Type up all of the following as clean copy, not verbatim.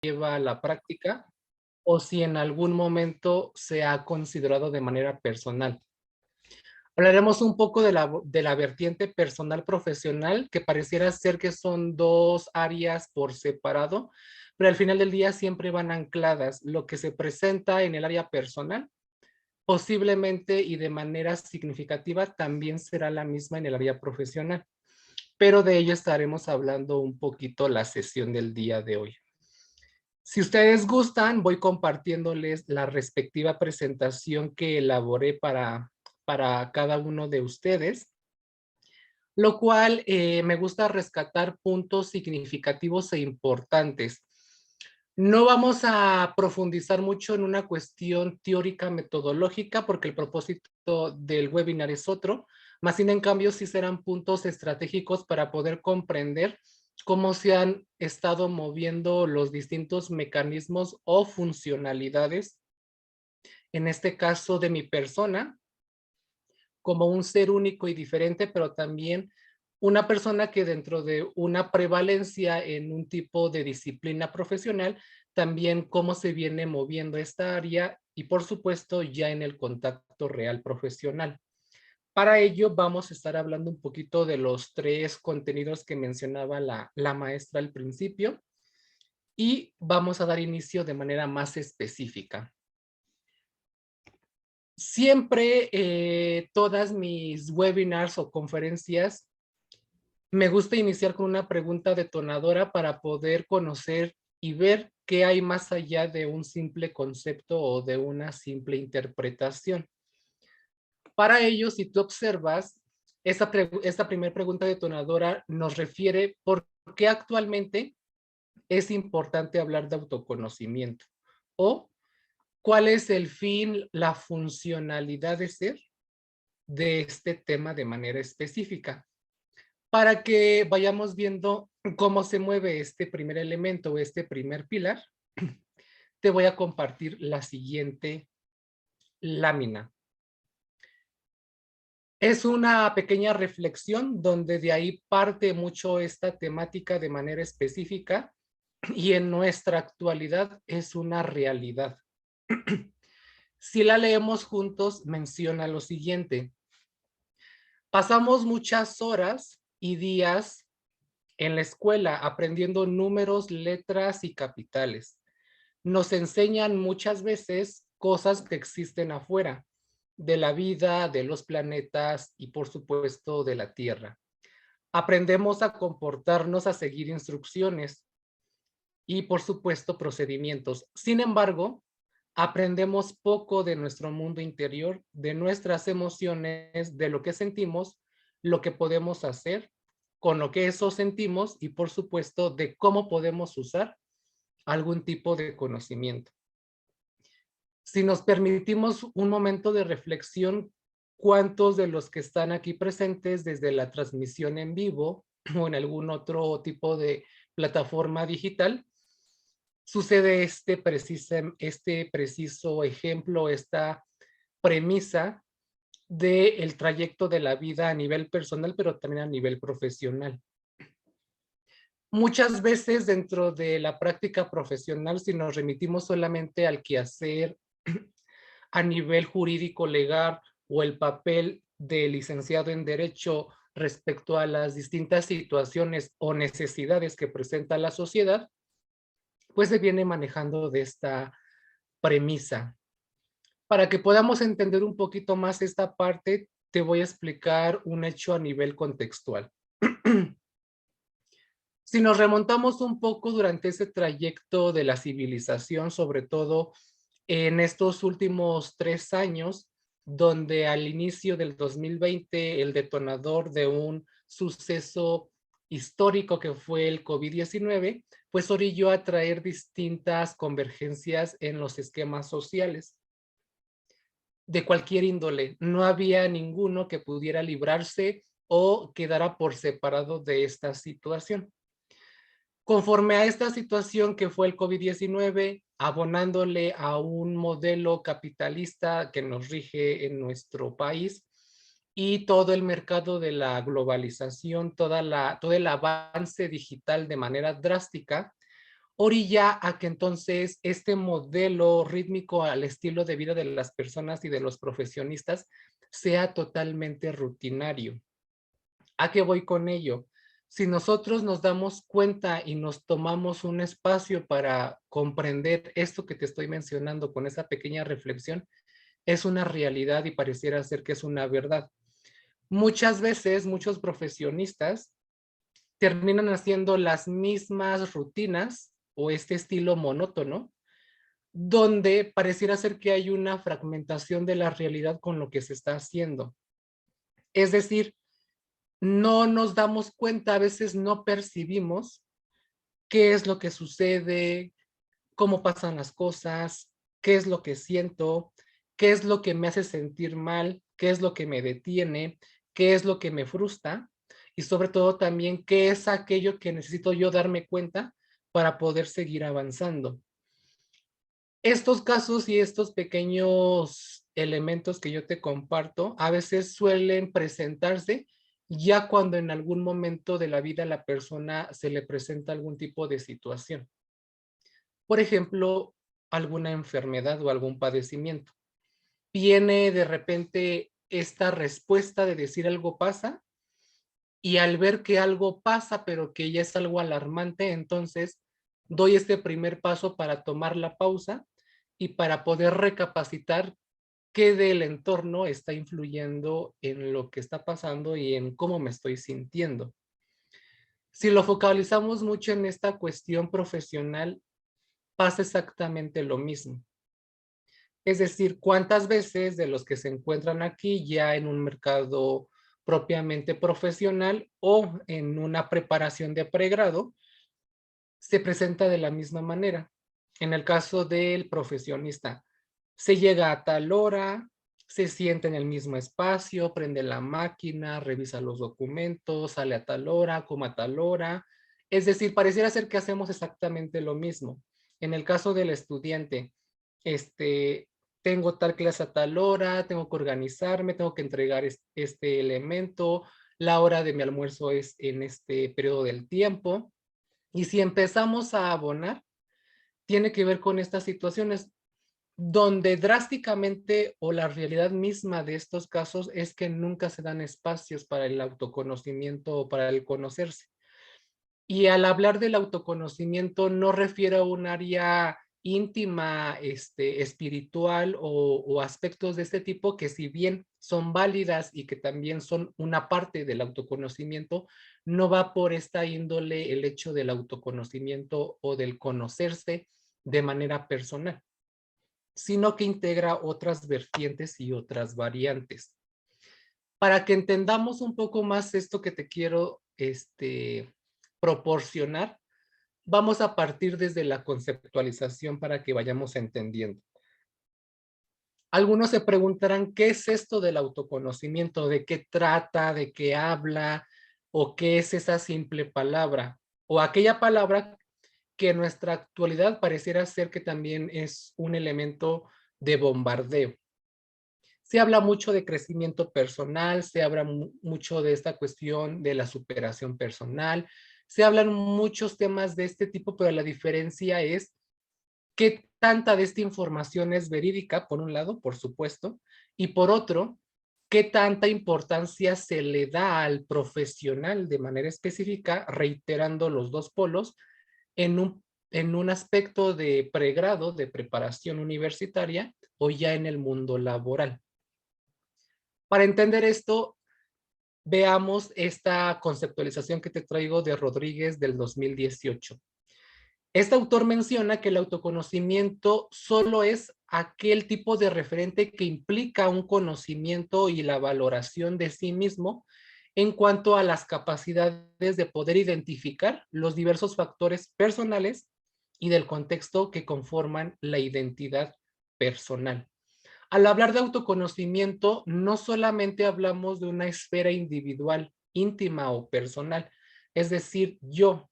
lleva a la práctica o si en algún momento se ha considerado de manera personal. Hablaremos un poco de la vertiente personal profesional, que pareciera ser que son dos áreas por separado, pero al final del día siempre van ancladas. Lo que se presenta en el área personal, posiblemente y de manera significativa, también será la misma en el área profesional, pero de ello estaremos hablando un poquito la sesión del día de hoy. Si ustedes gustan, voy compartiéndoles la respectiva presentación que elaboré para cada uno de ustedes, lo cual me gusta rescatar puntos significativos e importantes. No vamos a profundizar mucho en una cuestión teórica metodológica porque el propósito del webinar es otro, más sin en cambio sí serán puntos estratégicos para poder comprender cómo se han estado moviendo los distintos mecanismos o funcionalidades, en este caso de mi persona, como un ser único y diferente, pero también una persona que dentro de una prevalencia en un tipo de disciplina profesional, también cómo se viene moviendo esta área y por supuesto ya en el contacto real profesional. Para ello vamos a estar hablando un poquito de los tres contenidos que mencionaba la maestra al principio y vamos a dar inicio de manera más específica. Siempre todas mis webinars o conferencias me gusta iniciar con una pregunta detonadora para poder conocer y ver qué hay más allá de un simple concepto o de una simple interpretación. Para ello, si tú observas, esta primera pregunta detonadora nos refiere por qué actualmente es importante hablar de autoconocimiento o cuál es el fin, la funcionalidad de ser de este tema de manera específica, para que vayamos viendo cómo se mueve este primer elemento o este primer pilar. Te voy a compartir la siguiente lámina. Es una pequeña reflexión donde de ahí parte mucho esta temática de manera específica y en nuestra actualidad es una realidad. Si la leemos juntos, menciona lo siguiente. Pasamos muchas horas y días en la escuela aprendiendo números, letras y capitales. Nos enseñan muchas veces cosas que existen afuera, de la vida, de los planetas y por supuesto de la Tierra. Aprendemos a comportarnos, a seguir instrucciones y por supuesto procedimientos. Sin embargo, aprendemos poco de nuestro mundo interior, de nuestras emociones, de lo que sentimos, lo que podemos hacer con lo que eso sentimos y por supuesto de cómo podemos usar algún tipo de conocimiento. Si nos permitimos un momento de reflexión, ¿cuántos de los que están aquí presentes desde la transmisión en vivo o en algún otro tipo de plataforma digital sucede este preciso ejemplo, esta premisa del trayecto de la vida a nivel personal, pero también a nivel profesional? Muchas veces dentro de la práctica profesional, si nos remitimos solamente al quehacer a nivel jurídico legal o el papel de licenciado en Derecho respecto a las distintas situaciones o necesidades que presenta la sociedad, pues se viene manejando de esta premisa. Para que podamos entender un poquito más esta parte, te voy a explicar un hecho a nivel contextual. Si nos remontamos un poco durante ese trayecto de la civilización, sobre todo en estos últimos 3 años, donde al inicio del 2020 el detonador de un suceso histórico que fue el COVID-19, pues orilló a traer distintas convergencias en los esquemas sociales de cualquier índole. No había ninguno que pudiera librarse o quedara por separado de esta situación. Conforme a esta situación que fue el COVID-19, abonándole a un modelo capitalista que nos rige en nuestro país y todo el mercado de la globalización, todo el avance digital de manera drástica, orilla a que entonces este modelo rítmico al estilo de vida de las personas y de los profesionistas sea totalmente rutinario. ¿A qué voy con ello? Si nosotros nos damos cuenta y nos tomamos un espacio para comprender esto que te estoy mencionando con esa pequeña reflexión, es una realidad y pareciera ser que es una verdad. Muchas veces, muchos profesionistas terminan haciendo las mismas rutinas o este estilo monótono, donde pareciera ser que hay una fragmentación de la realidad con lo que se está haciendo. Es decir, no nos damos cuenta, a veces no percibimos qué es lo que sucede, cómo pasan las cosas, qué es lo que siento, qué es lo que me hace sentir mal, qué es lo que me detiene, qué es lo que me frustra y sobre todo también qué es aquello que necesito yo darme cuenta para poder seguir avanzando. Estos casos y estos pequeños elementos que yo te comparto a veces suelen presentarse ya cuando en algún momento de la vida a la persona se le presenta algún tipo de situación. Por ejemplo, alguna enfermedad o algún padecimiento. Viene de repente esta respuesta de decir algo pasa y al ver que algo pasa, pero que ya es algo alarmante, entonces doy este primer paso para tomar la pausa y para poder recapacitar qué del entorno está influyendo en lo que está pasando y en cómo me estoy sintiendo. Si lo focalizamos mucho en esta cuestión profesional, pasa exactamente lo mismo. Es decir, ¿cuántas veces de los que se encuentran aquí ya en un mercado propiamente profesional o en una preparación de pregrado se presenta de la misma manera? En el caso del profesionista, se llega a tal hora, se sienta en el mismo espacio, prende la máquina, revisa los documentos, sale a tal hora, come a tal hora. Es decir, pareciera ser que hacemos exactamente lo mismo. En el caso del estudiante, este, tengo tal clase a tal hora, tengo que organizarme, tengo que entregar este elemento, la hora de mi almuerzo es en este periodo del tiempo. Y si empezamos a abonar, tiene que ver con estas situaciones donde drásticamente o la realidad misma de estos casos es que nunca se dan espacios para el autoconocimiento o para el conocerse. Y al hablar del autoconocimiento no refiero a un área íntima, espiritual o aspectos de este tipo que si bien son válidas y que también son una parte del autoconocimiento, no va por esta índole el hecho del autoconocimiento o del conocerse de manera personal, sino que integra otras vertientes y otras variantes. Para que entendamos un poco más esto que te quiero proporcionar, vamos a partir desde la conceptualización para que vayamos entendiendo. Algunos se preguntarán, ¿qué es esto del autoconocimiento? ¿De qué trata? ¿De qué habla? ¿O qué es esa simple palabra? O aquella palabra que en nuestra actualidad pareciera ser que también es un elemento de bombardeo. Se habla mucho de crecimiento personal, se habla mucho de esta cuestión de la superación personal, se hablan muchos temas de este tipo, pero la diferencia es qué tanta de esta información es verídica, por un lado, por supuesto, y por otro, qué tanta importancia se le da al profesional de manera específica, reiterando los dos polos, en un aspecto de pregrado, de preparación universitaria o ya en el mundo laboral. Para entender esto, veamos esta conceptualización que te traigo de Rodríguez del 2018. Este autor menciona que el autoconocimiento solo es aquel tipo de referente que implica un conocimiento y la valoración de sí mismo en cuanto a las capacidades de poder identificar los diversos factores personales y del contexto que conforman la identidad personal. Al hablar de autoconocimiento, no solamente hablamos de una esfera individual, íntima o personal, es decir, yo,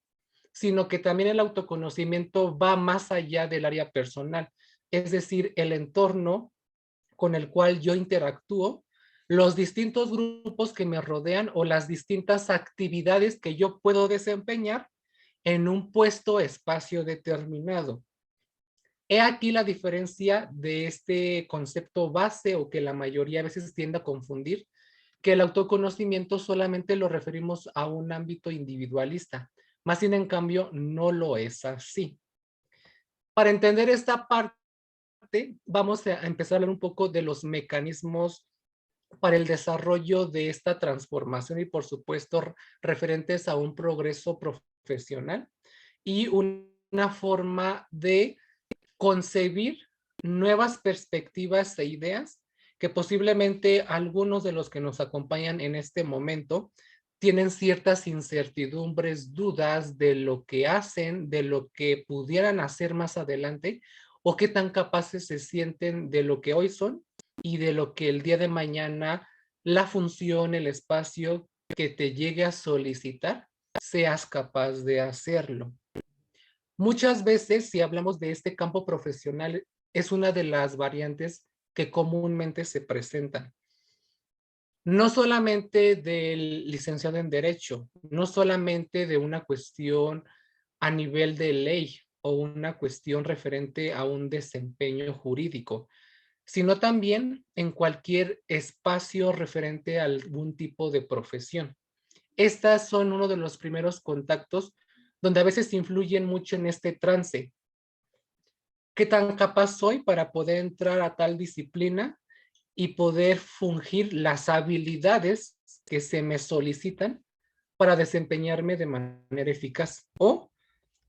sino que también el autoconocimiento va más allá del área personal, es decir, el entorno con el cual yo interactúo, los distintos grupos que me rodean o las distintas actividades que yo puedo desempeñar en un puesto espacio determinado. He aquí la diferencia de este concepto base o que la mayoría a veces tiende a confundir, que el autoconocimiento solamente lo referimos a un ámbito individualista, más bien en cambio no lo es así. Para entender esta parte, vamos a empezar a hablar un poco de los mecanismos para el desarrollo de esta transformación y por supuesto referentes a un progreso profesional y una forma de concebir nuevas perspectivas e ideas que posiblemente algunos de los que nos acompañan en este momento tienen ciertas incertidumbres, dudas de lo que hacen, de lo que pudieran hacer más adelante o qué tan capaces se sienten de lo que hoy son y de lo que el día de mañana la función, el espacio que te llegue a solicitar, seas capaz de hacerlo. Muchas veces, si hablamos de este campo profesional, es una de las variantes que comúnmente se presentan. No solamente del licenciado en Derecho, no solamente de una cuestión a nivel de ley o una cuestión referente a un desempeño jurídico, sino también en cualquier espacio referente a algún tipo de profesión. Estas son uno de los primeros contactos donde a veces influyen mucho en este trance. ¿Qué tan capaz soy para poder entrar a tal disciplina y poder fungir las habilidades que se me solicitan para desempeñarme de manera eficaz? ¿O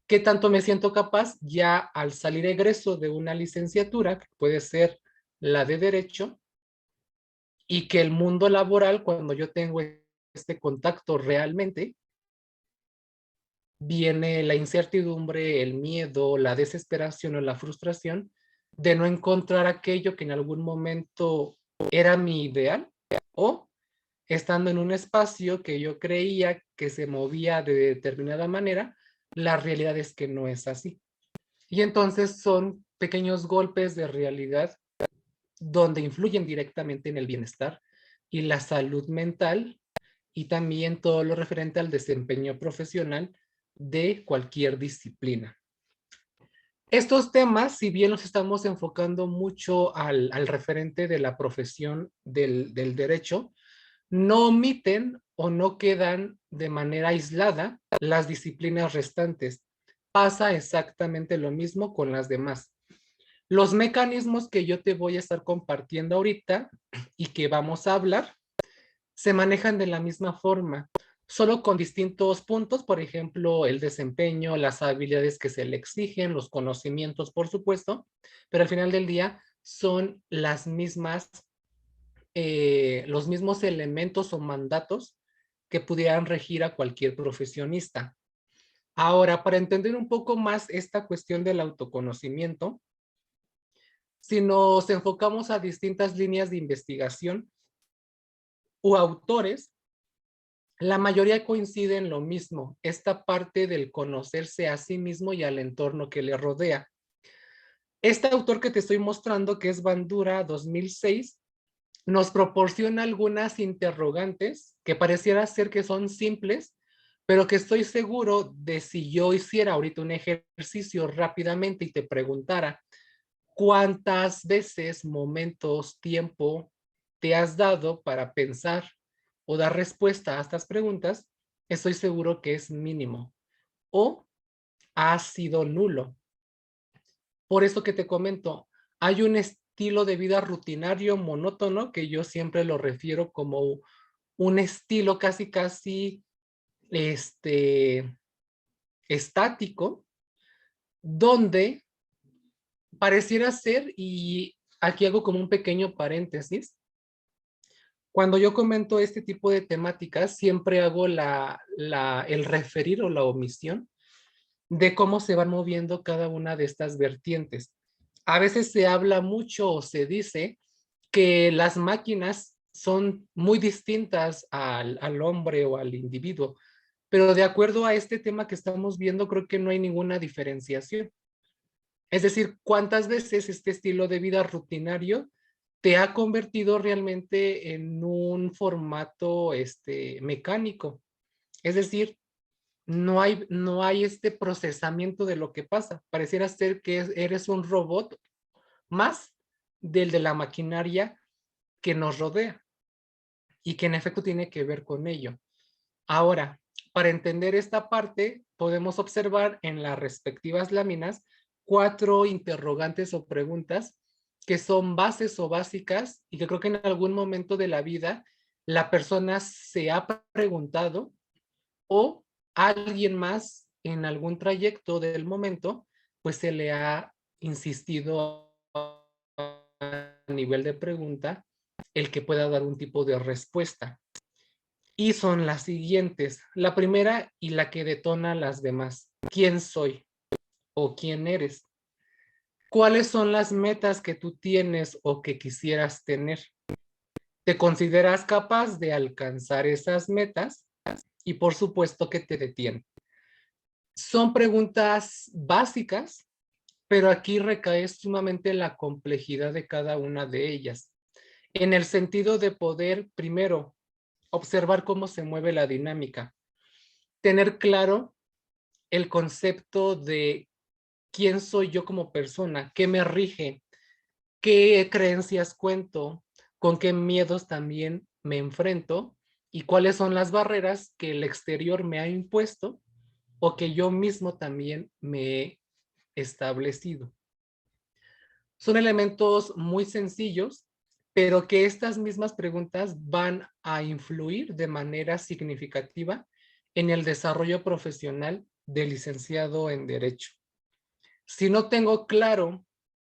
qué tanto me siento capaz ya al salir egreso de una licenciatura, que puede ser la de Derecho, y que el mundo laboral, cuando yo tengo este contacto realmente, viene la incertidumbre, el miedo, la desesperación o la frustración de no encontrar aquello que en algún momento era mi ideal o estando en un espacio que yo creía que se movía de determinada manera, la realidad es que no es así. Y entonces son pequeños golpes de realidad donde influyen directamente en el bienestar y la salud mental y también todo lo referente al desempeño profesional de cualquier disciplina. Estos temas, si bien los estamos enfocando mucho al referente de la profesión del derecho, no omiten o no quedan de manera aislada las disciplinas restantes. Pasa exactamente lo mismo con las demás. Los mecanismos que yo te voy a estar compartiendo ahorita y que vamos a hablar se manejan de la misma forma, solo con distintos puntos, por ejemplo, el desempeño, las habilidades que se le exigen, los conocimientos, por supuesto, pero al final del día son las mismas, los mismos elementos o mandatos que pudieran regir a cualquier profesionista. Ahora, para entender un poco más esta cuestión del autoconocimiento, si nos enfocamos a distintas líneas de investigación o autores, la mayoría coincide en lo mismo, esta parte del conocerse a sí mismo y al entorno que le rodea. Este autor que te estoy mostrando, que es Bandura 2006, nos proporciona algunas interrogantes que pareciera ser que son simples, pero que estoy seguro de si yo hiciera ahorita un ejercicio rápidamente y te preguntara cuántas veces, momentos, tiempo te has dado para pensar o dar respuesta a estas preguntas, estoy seguro que es mínimo o ha sido nulo. Por eso que te comento, hay un estilo de vida rutinario, monótono, que yo siempre lo refiero como un estilo casi estático, donde pareciera ser, y aquí hago como un pequeño paréntesis, cuando yo comento este tipo de temáticas, siempre hago el referir o la omisión de cómo se van moviendo cada una de estas vertientes. A veces se habla mucho o se dice que las máquinas son muy distintas al hombre o al individuo, pero de acuerdo a este tema que estamos viendo, creo que no hay ninguna diferenciación. Es decir, ¿cuántas veces este estilo de vida rutinario te ha convertido realmente en un formato mecánico? Es decir, no hay este procesamiento de lo que pasa. Pareciera ser que eres un robot más del de la maquinaria que nos rodea y que en efecto tiene que ver con ello. Ahora, para entender esta parte, podemos observar en las respectivas láminas 4 interrogantes o preguntas que son bases o básicas y que creo que en algún momento de la vida la persona se ha preguntado o alguien más en algún trayecto del momento, pues se le ha insistido a nivel de pregunta el que pueda dar un tipo de respuesta. Y son las siguientes. La primera y la que detona las demás. ¿Quién soy o quién eres? ¿Cuáles son las metas que tú tienes o que quisieras tener? ¿Te consideras capaz de alcanzar esas metas? Y por supuesto que te detienen. Son preguntas básicas, pero aquí recae sumamente la complejidad de cada una de ellas. En el sentido de poder, primero, observar cómo se mueve la dinámica. Tener claro el concepto de quién soy yo como persona, qué me rige, qué creencias cuento, con qué miedos también me enfrento y cuáles son las barreras que el exterior me ha impuesto o que yo mismo también me he establecido. Son elementos muy sencillos, pero que estas mismas preguntas van a influir de manera significativa en el desarrollo profesional del licenciado en Derecho. Si no tengo claro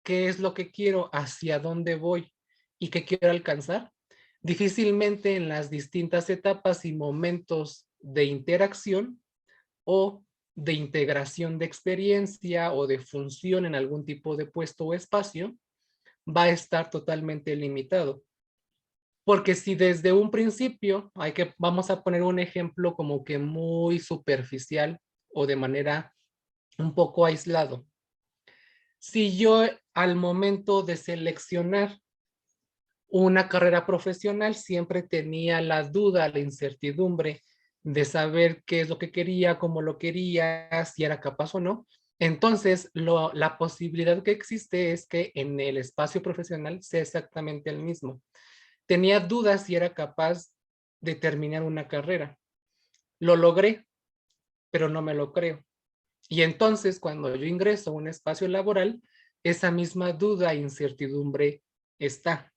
qué es lo que quiero, hacia dónde voy y qué quiero alcanzar, difícilmente en las distintas etapas y momentos de interacción o de integración de experiencia o de función en algún tipo de puesto o espacio, va a estar totalmente limitado. Porque si desde un principio vamos a poner un ejemplo como que muy superficial o de manera un poco aislado. Si yo al momento de seleccionar una carrera profesional siempre tenía la duda, la incertidumbre de saber qué es lo que quería, cómo lo quería, si era capaz o no, entonces la posibilidad que existe es que en el espacio profesional sea exactamente el mismo. Tenía dudas si era capaz de terminar una carrera. Lo logré, pero no me lo creo. Y entonces cuando yo ingreso a un espacio laboral, esa misma duda e incertidumbre está.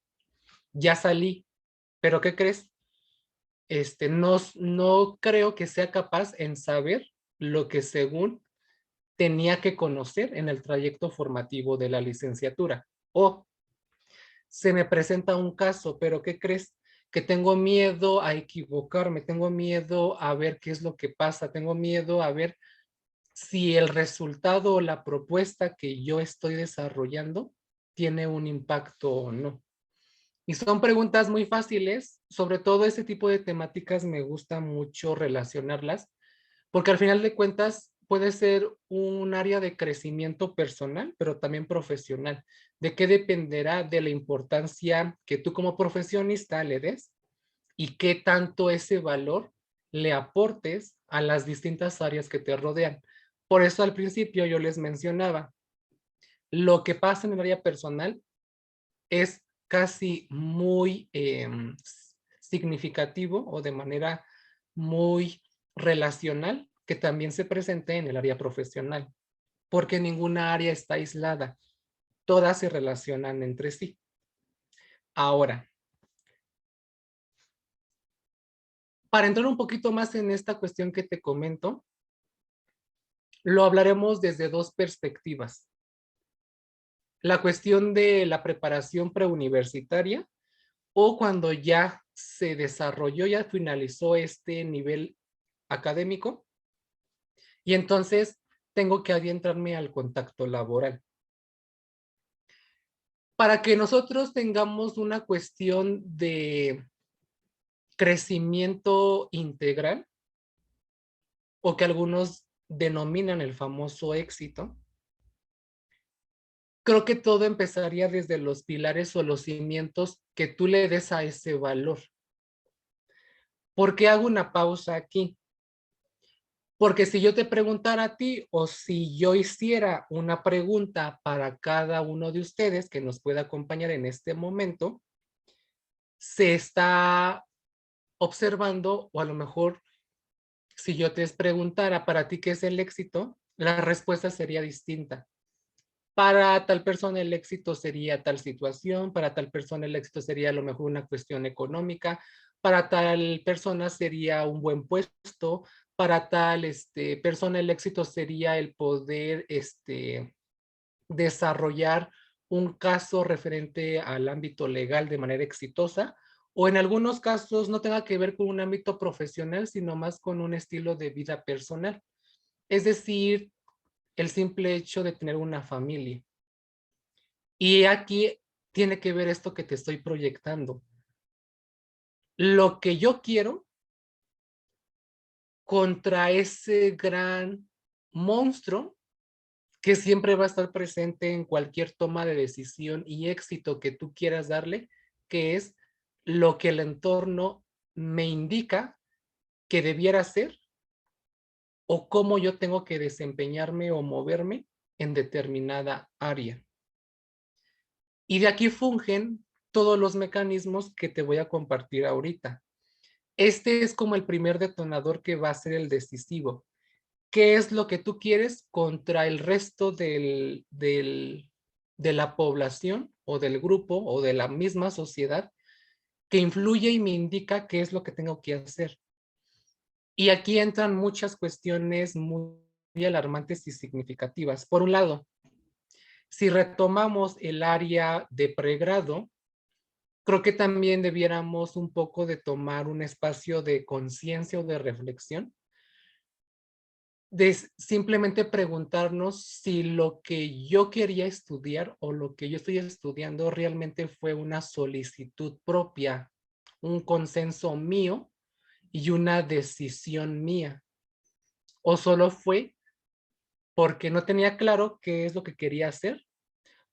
Ya salí, pero ¿qué crees? No creo que sea capaz en saber lo que según tenía que conocer en el trayecto formativo de la licenciatura. O se me presenta un caso, pero ¿qué crees? Que tengo miedo a equivocarme, tengo miedo a ver qué es lo que pasa, tengo miedo a ver si el resultado o la propuesta que yo estoy desarrollando tiene un impacto o no. Y son preguntas muy fáciles, sobre todo este tipo de temáticas me gusta mucho relacionarlas, porque al final de cuentas puede ser un área de crecimiento personal, pero también profesional. ¿De qué dependerá de la importancia que tú como profesionista le des y qué tanto ese valor le aportes a las distintas áreas que te rodean? Por eso al principio yo les mencionaba, lo que pasa en el área personal es casi muy significativo o de manera muy relacional que también se presente en el área profesional, porque ninguna área está aislada, todas se relacionan entre sí. Ahora, para entrar un poquito más en esta cuestión que te comento, lo hablaremos desde dos perspectivas. La cuestión de la preparación preuniversitaria o cuando ya se desarrolló, ya finalizó este nivel académico y entonces tengo que adentrarme al contacto laboral. Para que nosotros tengamos una cuestión de crecimiento integral o que algunos denominan el famoso éxito, creo que todo empezaría desde los pilares o los cimientos que tú le des a ese valor. ¿Por qué hago una pausa aquí? Porque si yo te preguntara a ti o si yo hiciera una pregunta para cada uno de ustedes que nos pueda acompañar en este momento, se está observando, o a lo mejor si yo te preguntara para ti qué es el éxito, la respuesta sería distinta. Para tal persona el éxito sería tal situación, para tal persona el éxito sería a lo mejor una cuestión económica, para tal persona sería un buen puesto, para tal persona el éxito sería el poder desarrollar un caso referente al ámbito legal de manera exitosa, o en algunos casos no tenga que ver con un ámbito profesional, sino más con un estilo de vida personal. Es decir, el simple hecho de tener una familia. Y aquí tiene que ver esto que te estoy proyectando. Lo que yo quiero contra ese gran monstruo que siempre va a estar presente en cualquier toma de decisión y éxito que tú quieras darle, que es lo que el entorno me indica que debiera ser o cómo yo tengo que desempeñarme o moverme en determinada área. Y de aquí fungen todos los mecanismos que te voy a compartir ahorita. Este es como el primer detonador que va a ser el decisivo. ¿Qué es lo que tú quieres contra el resto de la población o del grupo o de la misma sociedad que influye y me indica qué es lo que tengo que hacer? Y aquí entran muchas cuestiones muy alarmantes y significativas. Por un lado, si retomamos el área de pregrado, creo que también debiéramos un poco de tomar un espacio de conciencia o de reflexión, de simplemente preguntarnos si lo que yo quería estudiar o lo que yo estoy estudiando realmente fue una solicitud propia, un consenso mío y una decisión mía, o solo fue porque no tenía claro qué es lo que quería hacer,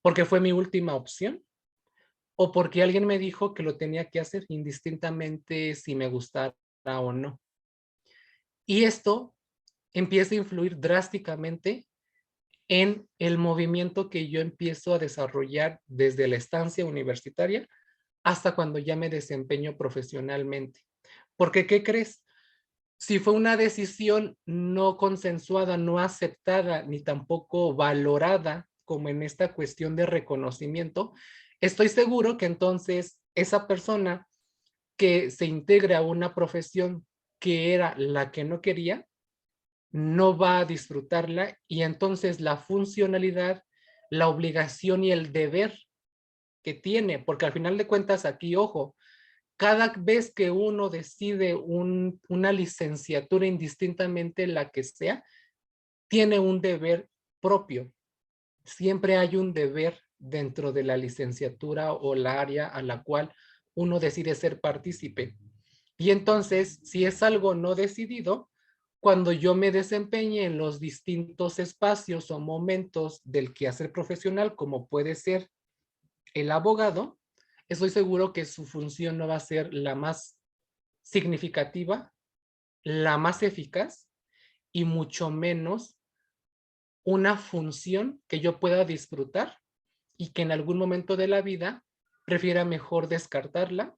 porque fue mi última opción, o porque alguien me dijo que lo tenía que hacer indistintamente si me gustara o no. Y esto empieza a influir drásticamente en el movimiento que yo empiezo a desarrollar desde la estancia universitaria hasta cuando ya me desempeño profesionalmente. Porque, ¿qué crees? Si fue una decisión no consensuada, no aceptada, ni tampoco valorada, como en esta cuestión de reconocimiento, estoy seguro que entonces esa persona que se integre a una profesión que era la que no quería, no va a disfrutarla y entonces la funcionalidad, la obligación y el deber que tiene, porque al final de cuentas aquí, ojo, cada vez que uno decide una licenciatura, indistintamente la que sea, tiene un deber propio. Siempre hay un deber dentro de la licenciatura o la área a la cual uno decide ser partícipe. Y entonces, si es algo no decidido, cuando yo me desempeñe en los distintos espacios o momentos del quehacer profesional, como puede ser el abogado, estoy seguro que su función no va a ser la más significativa, la más eficaz y mucho menos una función que yo pueda disfrutar y que en algún momento de la vida prefiera mejor descartarla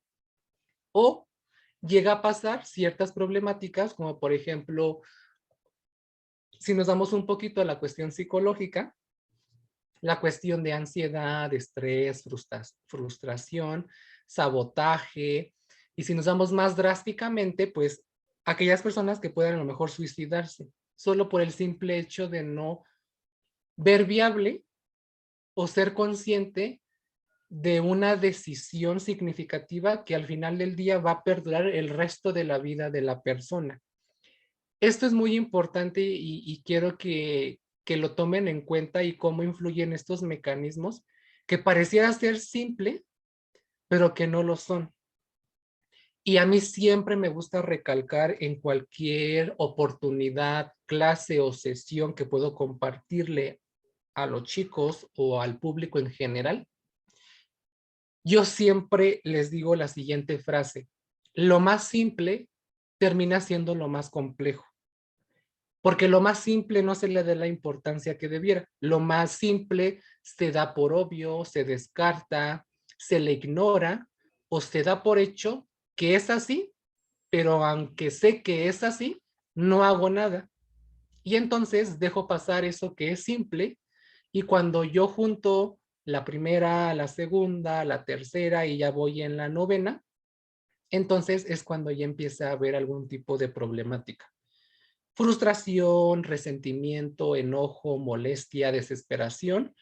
o llega a pasar ciertas problemáticas, como por ejemplo, si nos damos un poquito a la cuestión psicológica, la cuestión de ansiedad, estrés, frustración, sabotaje, y si nos damos más drásticamente, pues aquellas personas que puedan a lo mejor suicidarse, solo por el simple hecho de no ver viable o ser consciente de una decisión significativa que al final del día va a perdurar el resto de la vida de la persona. Esto es muy importante y quiero que lo tomen en cuenta y cómo influyen estos mecanismos que pareciera ser simple, pero que no lo son. Y a mí siempre me gusta recalcar en cualquier oportunidad, clase o sesión que puedo compartirle a los chicos o al público en general, yo siempre les digo la siguiente frase: lo más simple termina siendo lo más complejo. porque lo más simple no se le da la importancia que debiera. Lo más simple se da por obvio, se descarta, se le ignora o se da por hecho que es así, pero aunque sé que es así, no hago nada. Y entonces dejo pasar eso que es simple y cuando yo junto la primera, la segunda, la tercera y ya voy en la novena, entonces es cuando ya empieza a haber algún tipo de problemática. Frustración, resentimiento, enojo, molestia, desesperación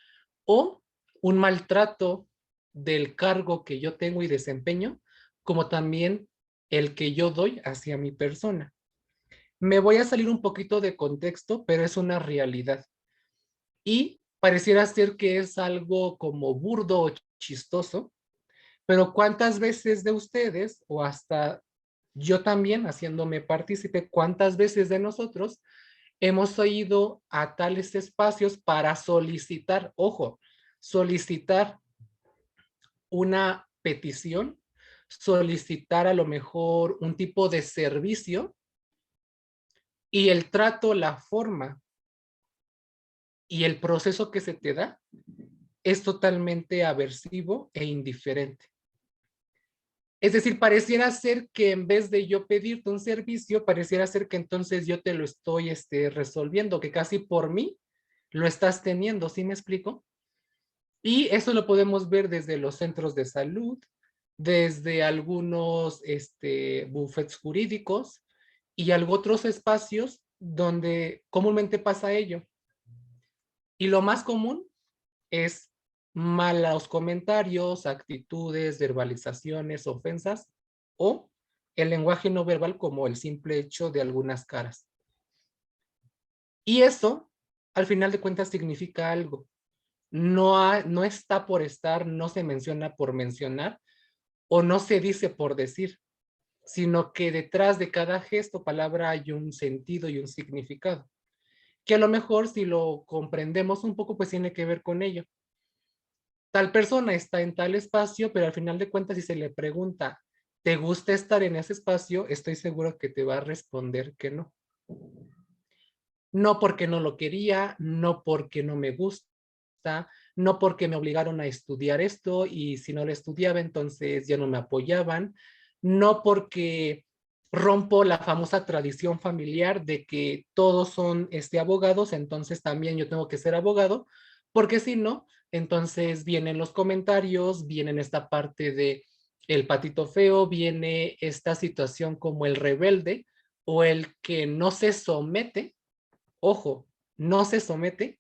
o un maltrato del cargo que yo tengo y desempeño, como también el que yo doy hacia mi persona. Me voy a salir un poquito de contexto, pero es una realidad. Y pareciera ser que es algo como burdo o chistoso, pero ¿cuántas veces de ustedes, o hasta yo también haciéndome partícipe, cuántas veces de nosotros hemos ido a tales espacios para solicitar, ojo, solicitar una petición, solicitar a lo mejor un tipo de servicio y el trato, la forma y el proceso que se te da es totalmente aversivo e indiferente? Es decir, pareciera ser que en vez de yo pedirte un servicio, pareciera ser que entonces yo te lo estoy resolviendo, que casi por mí lo estás teniendo, ¿sí me explico? Y eso lo podemos ver desde los centros de salud, desde algunos bufetes jurídicos y otros espacios donde comúnmente pasa ello. Y lo más común es malos comentarios, actitudes, verbalizaciones, ofensas o el lenguaje no verbal como el simple hecho de algunas caras. Y eso, al final de cuentas, significa algo. No está por estar, no se menciona por mencionar o no se dice por decir, sino que detrás de cada gesto, palabra, hay un sentido y un significado, que a lo mejor si lo comprendemos un poco, pues tiene que ver con ello. Tal persona está en tal espacio, pero al final de cuentas, si se le pregunta, ¿te gusta estar en ese espacio? Estoy seguro que te va a responder que no. No porque no lo quería, no porque no me gusta, no porque me obligaron a estudiar esto y si no lo estudiaba, entonces ya no me apoyaban, no porque rompo la famosa tradición familiar de que todos son abogados, entonces también yo tengo que ser abogado, porque si no, entonces vienen los comentarios, vienen esta parte de el patito feo, viene esta situación como el rebelde o el que no se somete, ojo, no se somete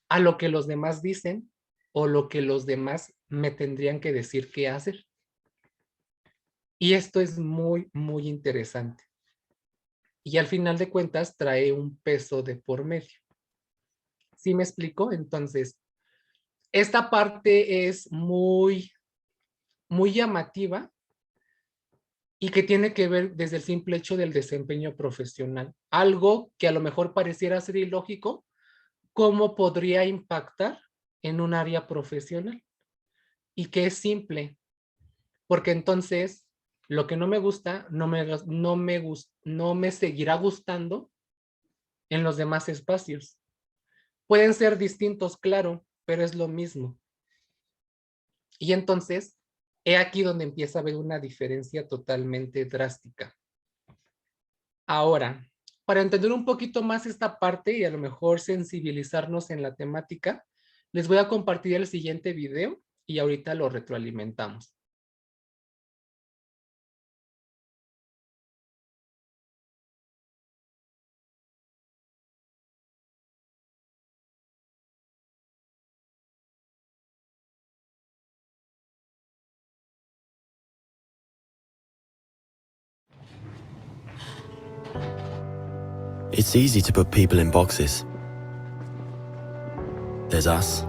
a lo que los demás dicen o lo que los demás me tendrían que decir qué hacer. Y esto es muy, muy interesante. Y al final de cuentas trae un peso de por medio. ¿Sí me explico? Entonces, esta parte es muy, muy llamativa y que tiene que ver desde el simple hecho del desempeño profesional. Algo que a lo mejor pareciera ser ilógico, ¿cómo podría impactar en un área profesional? Y que es simple, porque entonces lo que no me gusta no me seguirá gustando en los demás espacios. Pueden ser distintos, claro, pero es lo mismo. Y entonces, he aquí donde empieza a haber una diferencia totalmente drástica. Ahora, para entender un poquito más esta parte y a lo mejor sensibilizarnos en la temática, les voy a compartir el siguiente video y ahorita lo retroalimentamos. It's easy to put people in boxes. There's us,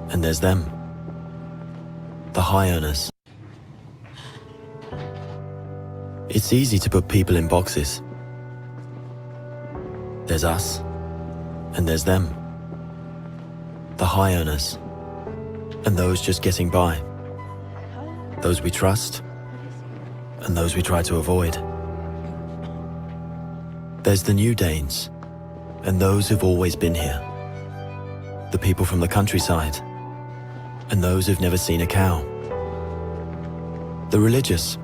and there's them. The high earners. It's easy to put people in boxes. There's us, and there's them. The high earners, and those just getting by. Those we trust, and those we try to avoid. There's the new Danes, and those who've always been here. The people from the countryside, and those who've never seen a cow. The religious,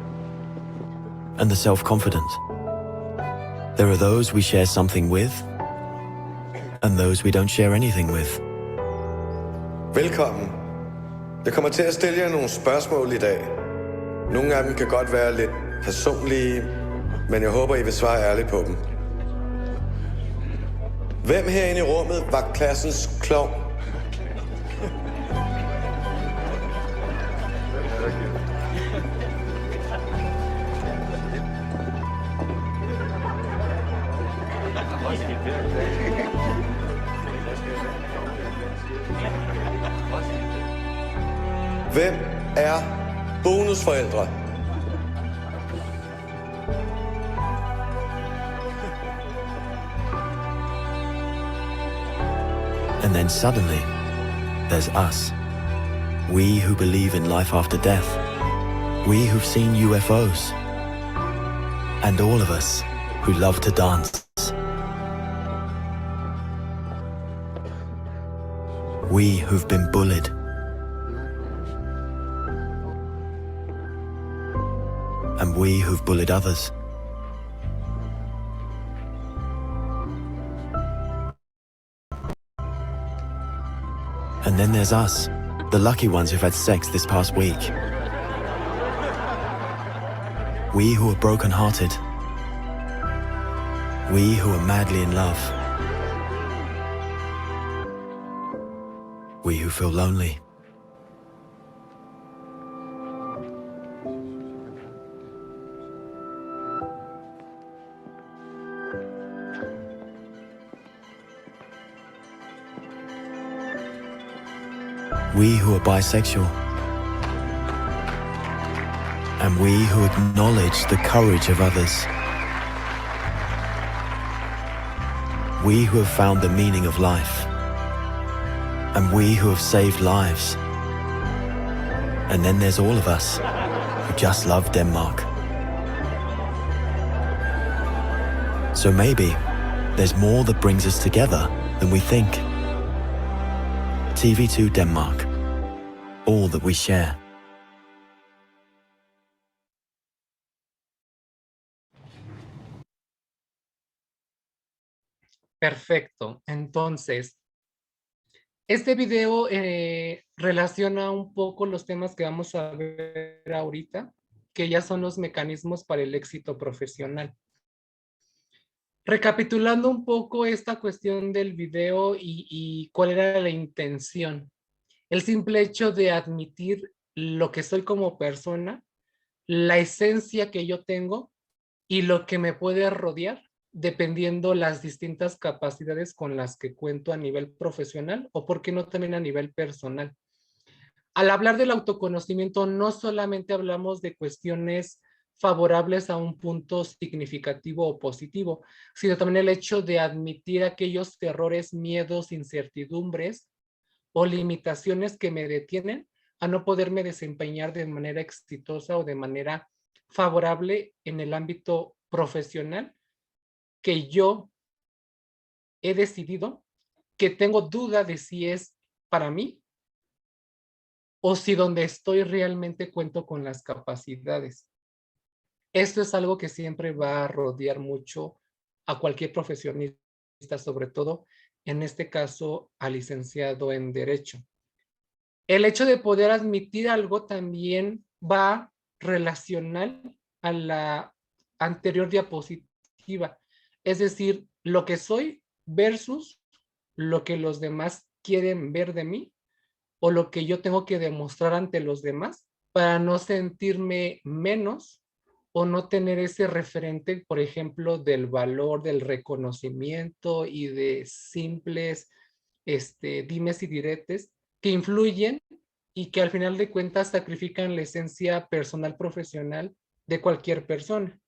and the self-confident. There are those we share something with, and those we don't share anything with. Velkommen. Jeg kommer til at stille jer nogle spørgsmål i dag. Nogle af dem kan godt være lidt personlige, men jeg håber, I vil svare ærligt på dem. Hvem herinde i rummet var klassens klovn? Hvem er bonusforældre? And then suddenly, there's us. We who believe in life after death. We who've seen UFOs. And all of us who love to dance. We who've been bullied. And we who've bullied others. And then there's us, the lucky ones who've had sex this past week. We who are broken-hearted. We who are madly in love. We who feel lonely. We who are bisexual. And we who acknowledge the courage of others. We who have found the meaning of life. And we who have saved lives. And then there's all of us who just love Denmark. So maybe there's more that brings us together than we think. TV2 Denmark. All that we share. Perfecto. Entonces, este video relaciona un poco los temas que vamos a ver ahorita, que ya son los mecanismos para el éxito profesional. Recapitulando un poco esta cuestión del video y cuál era la intención. El simple hecho de admitir lo que soy como persona, la esencia que yo tengo y lo que me puede rodear, dependiendo las distintas capacidades con las que cuento a nivel profesional o, por qué no, también a nivel personal. Al hablar del autoconocimiento, no solamente hablamos de cuestiones favorables a un punto significativo o positivo, sino también el hecho de admitir aquellos errores, miedos, incertidumbres o limitaciones que me detienen a no poderme desempeñar de manera exitosa o de manera favorable en el ámbito profesional que yo he decidido, que tengo duda de si es para mí o si donde estoy realmente cuento con las capacidades. Esto es algo que siempre va a rodear mucho a cualquier profesionista, sobre todo en este caso al licenciado en Derecho. El hecho de poder admitir algo también va relacional a la anterior diapositiva, es decir, lo que soy versus lo que los demás quieren ver de mí o lo que yo tengo que demostrar ante los demás para no sentirme menos o no tener ese referente, por ejemplo, del valor, del reconocimiento y de simples dimes y diretes que influyen y que al final de cuentas sacrifican la esencia personal profesional de cualquier persona.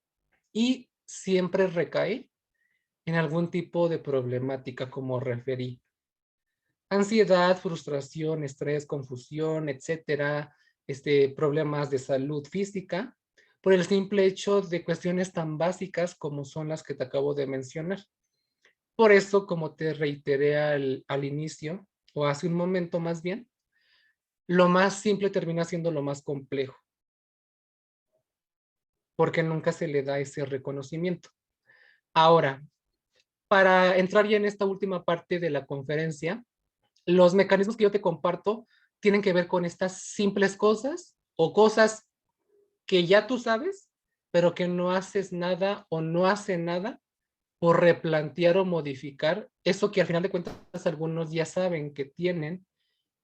Y siempre recae en algún tipo de problemática, como referí. Ansiedad, frustración, estrés, confusión, etcétera, problemas de salud física, por el simple hecho de cuestiones tan básicas como son las que te acabo de mencionar. Por eso, como te reiteré al inicio, o hace un momento más bien, lo más simple termina siendo lo más complejo, porque nunca se le da ese reconocimiento. Ahora, para entrar ya en esta última parte de la conferencia, los mecanismos que yo te comparto tienen que ver con estas simples cosas o cosas que ya tú sabes, pero que no haces nada o no hace nada por replantear o modificar eso que al final de cuentas algunos ya saben que tienen,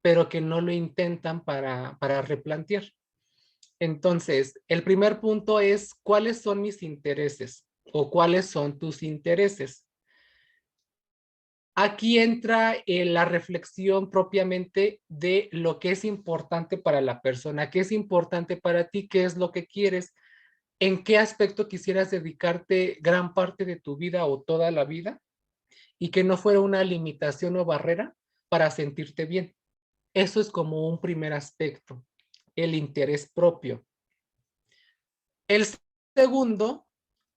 pero que no lo intentan para replantear. Entonces, el primer punto es, ¿cuáles son mis intereses? ¿O cuáles son tus intereses? Aquí entra la reflexión propiamente de lo que es importante para la persona, qué es importante para ti, qué es lo que quieres, en qué aspecto quisieras dedicarte gran parte de tu vida o toda la vida y que no fuera una limitación o barrera para sentirte bien. Eso es como un primer aspecto, el interés propio. El segundo,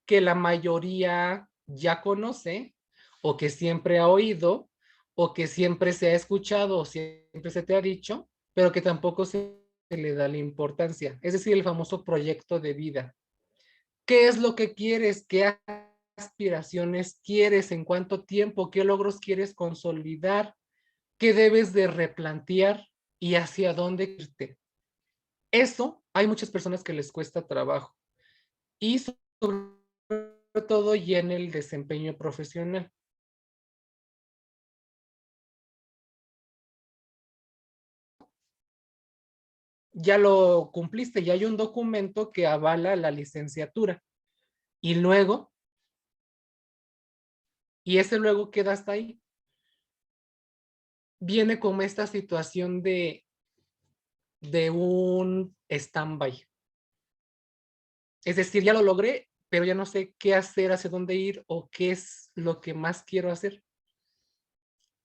que la mayoría ya conoce o que siempre ha oído o que siempre se ha escuchado o siempre se te ha dicho, pero que tampoco se le da la importancia. Es decir, el famoso proyecto de vida. ¿Qué es lo que quieres? ¿Qué aspiraciones quieres? ¿En cuánto tiempo? ¿Qué logros quieres consolidar? ¿Qué debes de replantear? ¿Y hacia dónde irte? Eso hay muchas personas que les cuesta trabajo. Y sobre todo y en el desempeño profesional. Ya lo cumpliste, ya hay un documento que avala la licenciatura. Y luego, y ese luego queda hasta ahí. Viene como esta situación de un stand-by. Es decir, ya lo logré, pero ya no sé qué hacer, hacia dónde ir o qué es lo que más quiero hacer.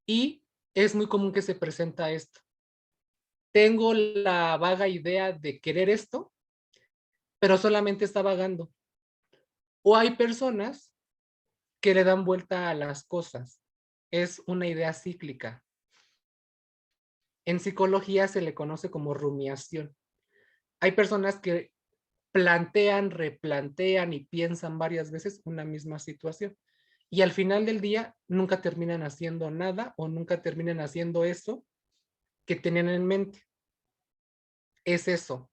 Y es muy común que se presenta esto. Tengo la vaga idea de querer esto, pero solamente está vagando. O hay personas que le dan vuelta a las cosas. Es una idea cíclica. En psicología se le conoce como rumiación. Hay personas que plantean, replantean y piensan varias veces una misma situación. Y al final del día nunca terminan haciendo nada o nunca terminan haciendo eso que tenían en mente. Es eso.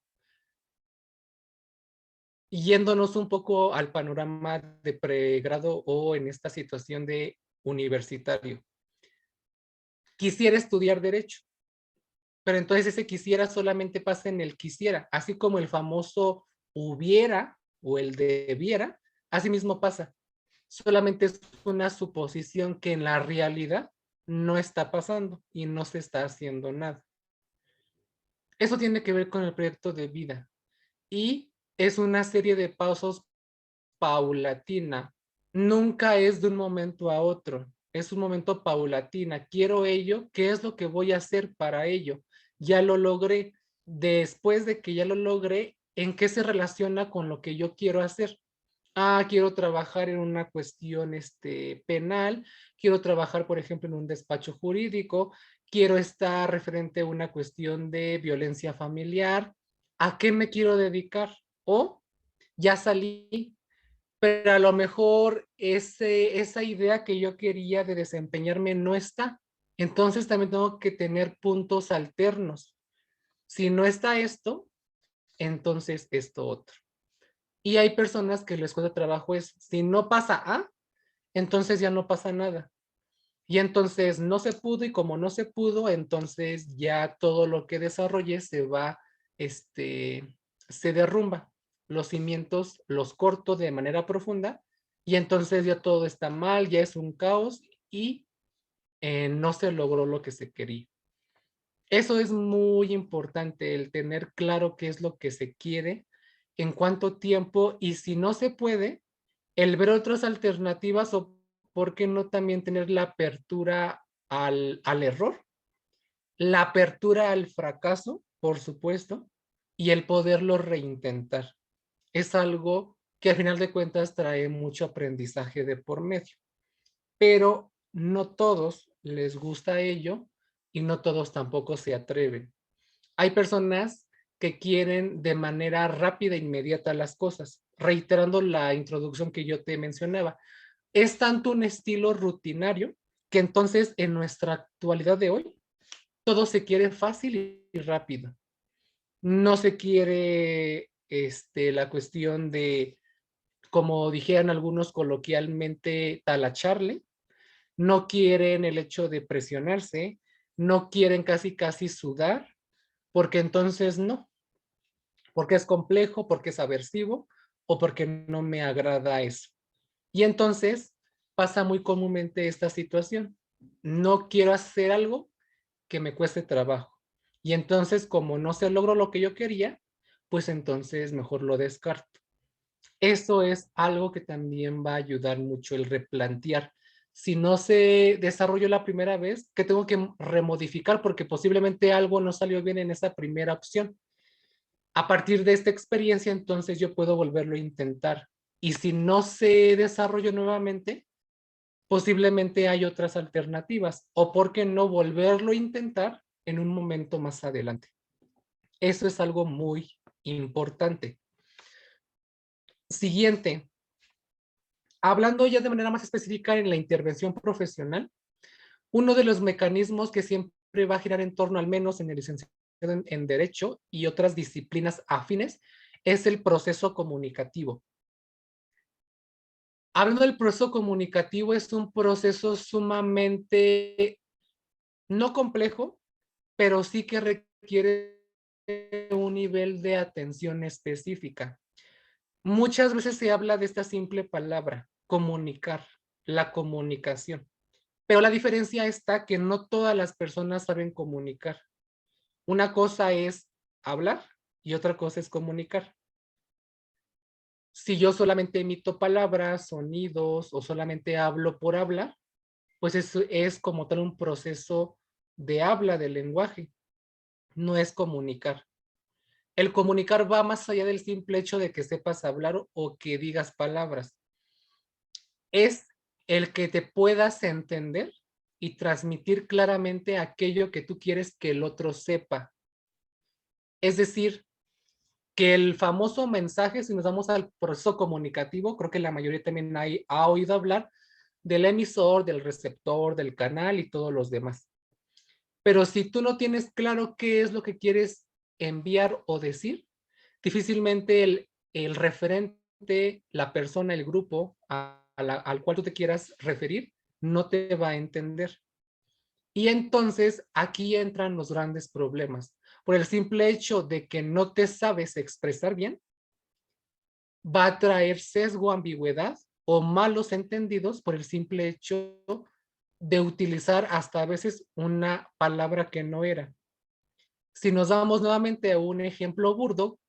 Yéndonos un poco al panorama de pregrado o en esta situación de universitario. Quisiera estudiar derecho, pero entonces ese quisiera solamente pasa en el quisiera, así como el famoso hubiera o el debiera, así mismo pasa. Solamente es una suposición que en la realidad no está pasando y no se está haciendo nada. Eso tiene que ver con el proyecto de vida y es una serie de pasos paulatina. Nunca es de un momento a otro, es un momento paulatina. Quiero ello, ¿qué es lo que voy a hacer para ello? Ya lo logré. Después de que ya lo logré, ¿en qué se relaciona con lo que yo quiero hacer? Ah, quiero trabajar en una cuestión penal, quiero trabajar, por ejemplo, en un despacho jurídico, quiero estar referente a una cuestión de violencia familiar. ¿A qué me quiero dedicar? O ya salí, pero a lo mejor esa idea que yo quería de desempeñarme no está. Entonces también tengo que tener puntos alternos. Si no está esto, entonces esto otro. Y hay personas que les cuesta trabajo es, si no pasa A, entonces ya no pasa nada. Y entonces no se pudo y como no se pudo, entonces ya todo lo que desarrolle se va, se derrumba. Los cimientos los corto de manera profunda y entonces ya todo está mal, ya es un caos y no se logró lo que se quería. Eso es muy importante, el tener claro qué es lo que se quiere, en cuánto tiempo y si no se puede, el ver otras alternativas o por qué no también tener la apertura al error, la apertura al fracaso, por supuesto, y el poderlo reintentar. es algo que al final de cuentas trae mucho aprendizaje de por medio, pero no todos les gusta ello y no todos tampoco se atreven. Hay personas que quieren de manera rápida e inmediata las cosas, reiterando la introducción que yo te mencionaba. Es tanto un estilo rutinario que entonces en nuestra actualidad de hoy todo se quiere fácil y rápido. No se quiere la cuestión de, como dijeran algunos coloquialmente, talacharle. No quieren el hecho de presionarse, no quieren casi sudar, porque entonces no, porque es complejo, porque es aversivo o porque no me agrada eso. Y entonces pasa muy comúnmente esta situación. No quiero hacer algo que me cueste trabajo. Y entonces, como no se logró lo que yo quería, pues entonces mejor lo descarto. Eso es algo que también va a ayudar mucho el replantear. Si no se desarrolló la primera vez, ¿qué tengo que remodificar? Porque posiblemente algo no salió bien en esa primera opción. A partir de esta experiencia, entonces yo puedo volverlo a intentar. Y si no se desarrolló nuevamente, posiblemente hay otras alternativas. O por qué no volverlo a intentar en un momento más adelante. Eso es algo muy importante. Siguiente. Hablando ya de manera más específica en la intervención profesional, uno de los mecanismos que siempre va a girar en torno, al menos en el licenciado en Derecho y otras disciplinas afines, es el proceso comunicativo. Hablando del proceso comunicativo, es un proceso sumamente no complejo, pero sí que requiere un nivel de atención específica. Muchas veces se habla de esta simple palabra, comunicar, la comunicación. Pero la diferencia está que no todas las personas saben comunicar. Una cosa es hablar y otra cosa es comunicar. Si yo solamente emito palabras, sonidos o solamente hablo por hablar, pues eso es como tal un proceso de habla, del lenguaje. No es comunicar. El comunicar va más allá del simple hecho de que sepas hablar o que digas palabras. Es el que te puedas entender y transmitir claramente aquello que tú quieres que el otro sepa. Es decir, que el famoso mensaje, si nos vamos al proceso comunicativo, creo que la mayoría también ha oído hablar del emisor, del receptor, del canal y todos los demás. Pero si tú no tienes claro qué es lo que quieres enviar o decir, difícilmente el referente, la persona, el grupo al cual tú te quieras referir, no te va a entender. Y entonces aquí entran los grandes problemas. Por el simple hecho de que no te sabes expresar bien, va a traer sesgo, ambigüedad o malos entendidos por el simple hecho de utilizar hasta a veces una palabra que no era. Si nos damos nuevamente a un ejemplo burdo,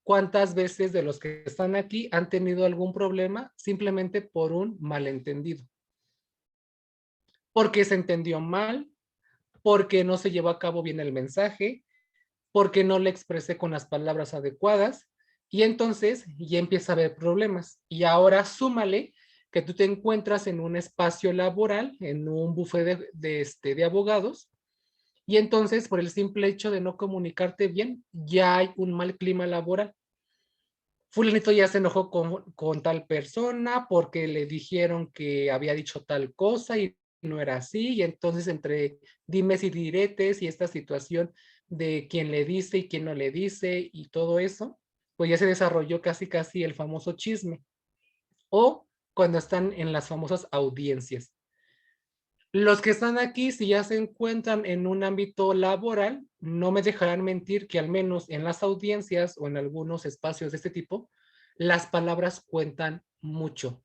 ¿cuántas veces de los que están aquí han tenido algún problema simplemente por un malentendido? Porque se entendió mal, porque no se llevó a cabo bien el mensaje, porque no le expresé con las palabras adecuadas, y entonces ya empieza a haber problemas. Y ahora súmale que tú te encuentras en un espacio laboral, en un bufete de abogados, y entonces por el simple hecho de no comunicarte bien, ya hay un mal clima laboral. Fulanito ya se enojó con tal persona porque le dijeron que había dicho tal cosa y no era así, y entonces entre dimes y diretes y esta situación de quién le dice y quién no le dice y todo eso, pues ya se desarrolló casi el famoso chisme. O cuando están en las famosas audiencias. Los que están aquí, si ya se encuentran en un ámbito laboral, no me dejarán mentir que al menos en las audiencias o en algunos espacios de este tipo, las palabras cuentan mucho.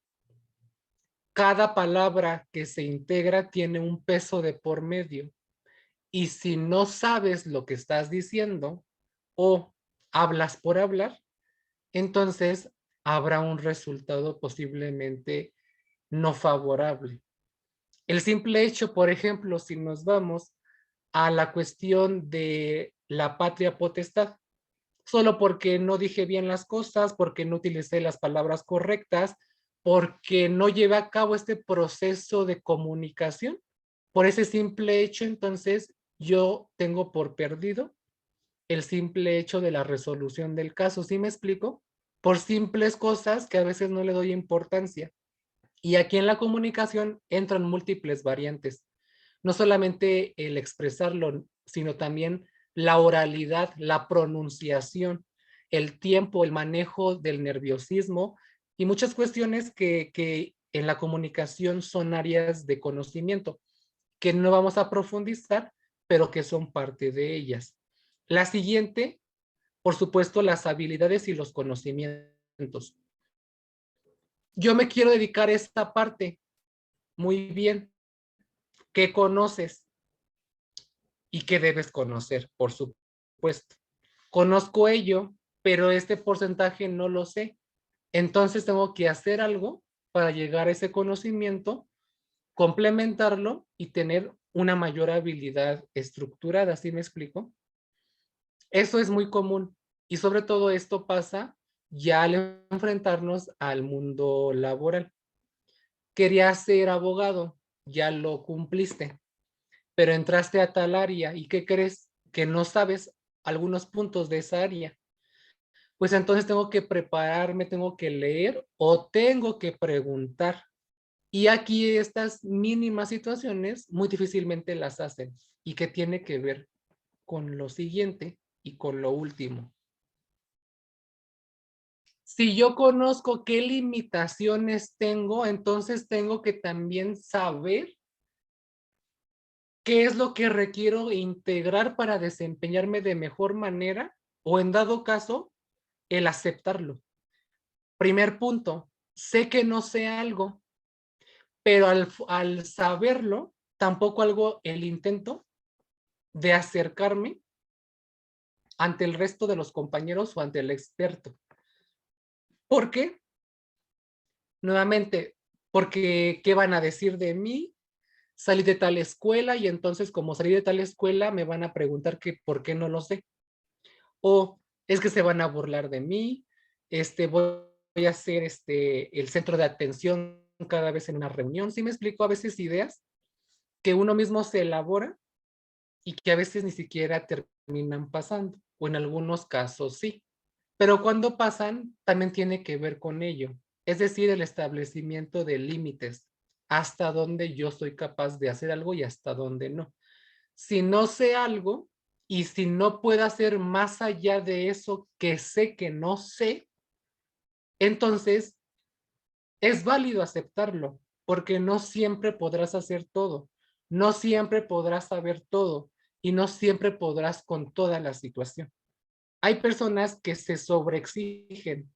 Cada palabra que se integra tiene un peso de por medio. Y si no sabes lo que estás diciendo o hablas por hablar, entonces habrá un resultado posiblemente no favorable. El simple hecho, por ejemplo, si nos vamos a la cuestión de la patria potestad, solo porque no dije bien las cosas, porque no utilicé las palabras correctas, porque no llevé a cabo este proceso de comunicación. Por ese simple hecho, entonces, yo tengo por perdido el simple hecho de la resolución del caso. ¿Sí me explico? Por simples cosas que a veces no le doy importancia. Y aquí en la comunicación entran múltiples variantes. No solamente el expresarlo, sino también la oralidad, la pronunciación, el tiempo, el manejo del nerviosismo y muchas cuestiones que en la comunicación son áreas de conocimiento que no vamos a profundizar, pero que son parte de ellas. La siguiente, por supuesto, las habilidades y los conocimientos. Yo me quiero dedicar a esta parte. Muy bien. ¿Qué conoces y qué debes conocer? Por supuesto. Conozco ello, pero este porcentaje no lo sé. Entonces tengo que hacer algo para llegar a ese conocimiento, complementarlo y tener una mayor habilidad estructurada. ¿Sí me explico? Eso es muy común y sobre todo esto pasa ya al enfrentarnos al mundo laboral. Querías ser abogado, ya lo cumpliste, pero entraste a tal área y ¿qué crees? Que no sabes algunos puntos de esa área. Pues entonces tengo que prepararme, tengo que leer o tengo que preguntar. Y aquí estas mínimas situaciones muy difícilmente las hacen y que tiene que ver con lo siguiente y con lo último. Si yo conozco qué limitaciones tengo, entonces tengo que también saber qué es lo que requiero integrar para desempeñarme de mejor manera o en dado caso, el aceptarlo. Primer punto, sé que no sé algo, pero al saberlo, tampoco hago el intento de acercarme ante el resto de los compañeros o ante el experto. ¿Por qué? Nuevamente, porque ¿qué van a decir de mí? Salí de tal escuela y entonces como salí de tal escuela me van a preguntar que por qué no lo sé. O es que se van a burlar de mí, voy a ser el centro de atención cada vez en una reunión. ¿Sí me explico? A veces ideas que uno mismo se elabora y que a veces ni siquiera terminan pasando, o en algunos casos sí. Pero cuando pasan, también tiene que ver con ello. Es decir, el establecimiento de límites, hasta dónde yo soy capaz de hacer algo y hasta dónde no. Si no sé algo y si no puedo hacer más allá de eso que sé que no sé, entonces es válido aceptarlo, porque no siempre podrás hacer todo, no siempre podrás saber todo y no siempre podrás con toda la situación. Hay personas que se sobreexigen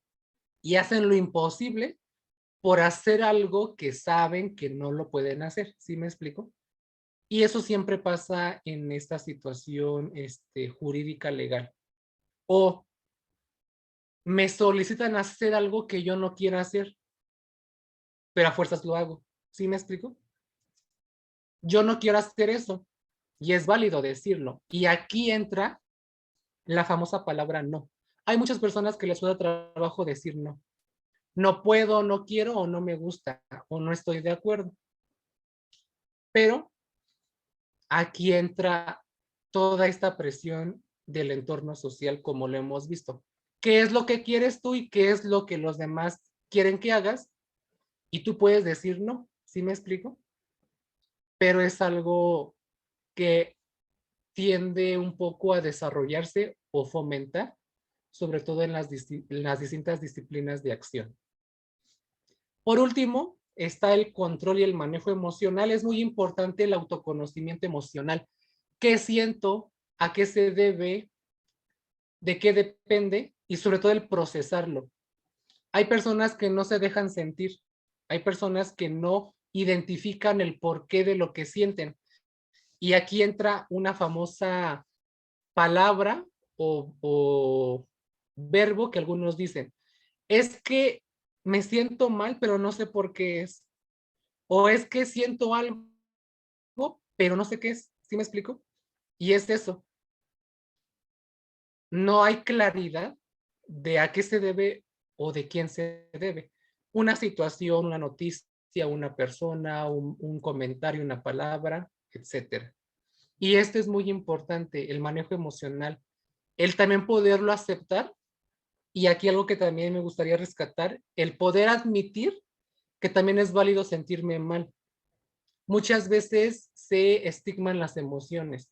y hacen lo imposible por hacer algo que saben que no lo pueden hacer. ¿Sí me explico? Y eso siempre pasa en esta situación jurídica legal. O me solicitan hacer algo que yo no quiero hacer, pero a fuerzas lo hago. ¿Sí me explico? Yo no quiero hacer eso y es válido decirlo. Y aquí entra la famosa palabra no. Hay muchas personas que les cuesta trabajo decir no. No puedo, no quiero o no me gusta o no estoy de acuerdo. Pero aquí entra toda esta presión del entorno social como lo hemos visto. ¿Qué es lo que quieres tú y qué es lo que los demás quieren que hagas? Y tú puedes decir no, ¿sí me explico? Pero es algo que tiende un poco a desarrollarse o fomentar, sobre todo en las distintas disciplinas de acción. Por último, está el control y el manejo emocional. Es muy importante el autoconocimiento emocional. ¿Qué siento? ¿A qué se debe? ¿De qué depende? Y sobre todo el procesarlo. Hay personas que no se dejan sentir. Hay personas que no identifican el porqué de lo que sienten. Y aquí entra una famosa palabra o verbo que algunos dicen. Es que me siento mal, pero no sé por qué es. O es que siento algo, pero no sé qué es. ¿Sí me explico? Y es eso. no hay claridad de a qué se debe o de quién se debe. Una situación, una noticia, una persona, un comentario, una palabra, etcétera. Y esto es muy importante, el manejo emocional. El también poderlo aceptar, y aquí algo que también me gustaría rescatar, el poder admitir que también es válido sentirme mal. Muchas veces se estigman las emociones.